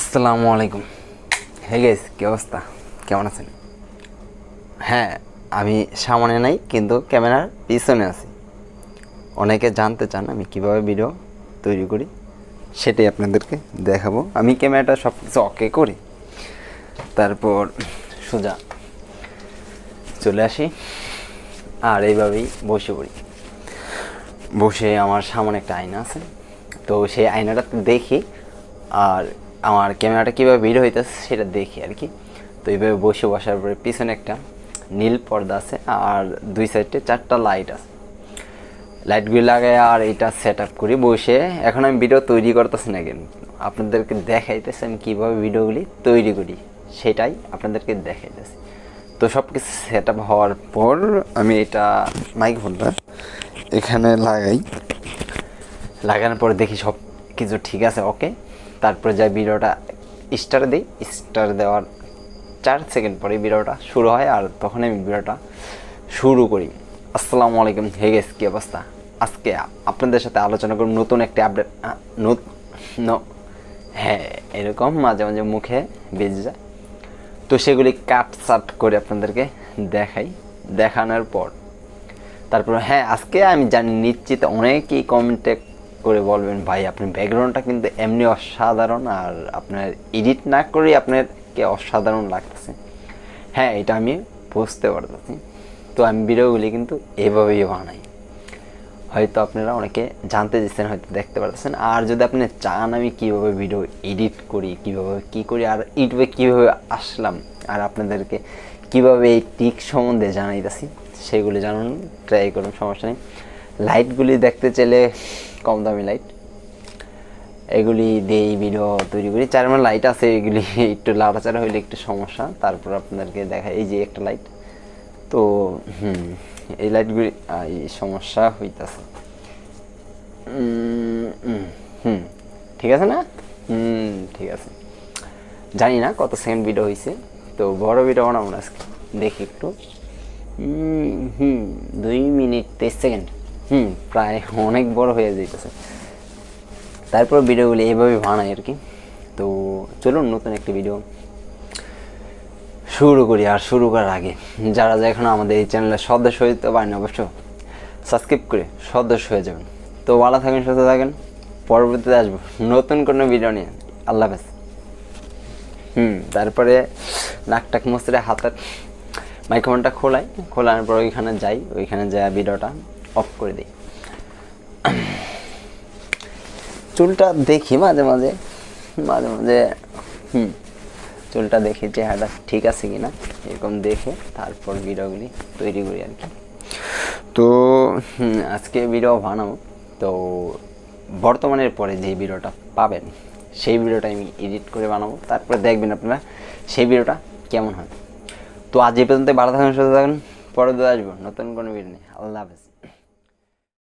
আসসালামু আলাইকুম। Hey guys, কি অবস্থা? কেমন আছেন? হ্যাঁ, আমি সামনে নাই কিন্তু ক্যামেরার পিছনে আছি। অনেকে জানতে চান আমি কিভাবে ভিডিও তৈরি করি, সেটাই আপনাদেরকে দেখাবো। আমি ক্যামেরাটা সব কিছু ওকে করি, তারপর সোজা চলে আসি আর এইভাবেই বসে পড়ি। বসে আমার সামনে একটা আয়না আছে, তো সেই আয়নাটাতে দেখি আর আমার ক্যামেরাটা কীভাবে ভিডিও হইতেছে সেটা দেখি আর কি। তো এইভাবে বসার পরে পিছনে একটা নীল পর্দা আছে আর দুই সাইডে 4টা লাইট আছে। লাইটগুলি লাগাই আর এটা সেট আপ করি বসে। এখন আমি ভিডিও তৈরি করতেছি না, কিন্তু আপনাদেরকে দেখাইতেছি আমি কীভাবে ভিডিওগুলি তৈরি করি, সেটাই আপনাদেরকে দেখাইতেছি। তো সব কিছু সেট আপ হওয়ার পর আমি এটা মাইক্রোফোনটা এখানে লাগানোর পরে দেখি সব কিছু ঠিক আছে, ওকে। তারপরে যাই ভিডিওটা স্টার দিই। স্টার দেওয়ার 4 সেকেন্ড পরে ভিডিওটা শুরু হয় আর তখন আমি ভিডিওটা শুরু করি। আসসালামু আলাইকুম। হে গাইস, কি অবস্থা? আজকে আপনাদের সাথে আলোচনা করব নতুন একটি আপডেট। হ্যাঁ, এরকম মাঝে মাঝে মুখে বেজে যায়, তো সেগুলি কাট করে আপনাদেরকে দেখানোর পর তারপর হ্যাঁ, আজকে আমি জানি নিশ্চিত অনেকেই কমেন্টে করে বলবেন, ভাই আপনার ব্যাকগ্রাউন্ডটা কিন্তু এমনি অসাধারণ আর আপনার এডিট না করেই আপনাকে অসাধারণ লাগতেছে। হ্যাঁ, এটা আমি বুঝতে পারতেছি। তো আমি ভিডিওগুলি কিন্তু এভাবেই বানাই। হয়তো আপনারা অনেকে জানতে চাইছেন, হয়তো দেখতে পারতেছেন। আর যদি আপনি চান আমি কীভাবে ভিডিও এডিট করি, কীভাবে কী করি আর ইউটিউবে কীভাবে আসলাম আর আপনাদেরকে কীভাবে এই টিক সম্বন্ধে জানাইতেছি, সেগুলি জানুন, ট্রাই করুন, সমস্যা নেই। লাইটগুলি দেখতে চাইলে কম দামি লাইট, এগুলি দিয়েই ভিডিও তৈরি করি। 4 লাইট আছে, এগুলি একটু লাড়াচাড়া হইলে একটু সমস্যা। তারপর আপনাদেরকে দেখাই, এই যে একটা লাইট, তো এই লাইটগুলি এই সমস্যা হইতেছে। ঠিক আছে না? ঠিক আছে। জানি না কত সেকেন্ড ভিডিও হয়েছে, তো বড় ভিডিও বানাবো না আজকে, দেখি একটু। 2 মিনিট 23 সেকেন্ড, প্রায় অনেক বড় হয়ে যাইতেছে। তারপর ভিডিওগুলি এভাবে বানাই আর কি। তো চলুন নতুন একটি ভিডিও শুরু করি। আর শুরু করার আগে যারা এখনো আমাদের এই চ্যানেলের সদস্য হইতে পারেন, অবশ্য সাবস্ক্রাইব করে সদস্য হয়ে যাবেন। তো ভালো থাকেন, সুস্থ থাকেন। পরবর্তীতে আসবো নতুন কোনো ভিডিও নিয়ে। আল্লাহ হাফেজ। তারপরে নাকটাক মুছরে হাতের মাইক্রোফোনটা খোলানোর পর ওইখানে যাই ভিডিওটা অফ করে দিই। চুলটা দেখি মাঝে মাঝে চুলটা দেখি চেহারাটা ঠিক আছে কিনা, এরকম দেখে তারপর ভিডিওগুলি তৈরি করি আর কি। তো আজকে ভিডিও বানাবো, তো বর্তমানের পরে যে ভিডিওটা পাবেন সেই ভিডিওটা আমি এডিট করে বানাবো, তারপরে দেখবেন আপনারা সেই ভিডিওটা কেমন হয়। তো আজ এই পর্যন্ত, ভালো থাকেন, সুস্থ থাকেন। পরে আসবো নতুন কোনো ভিডিও নিয়ে। আল্লাহ হাফেজ।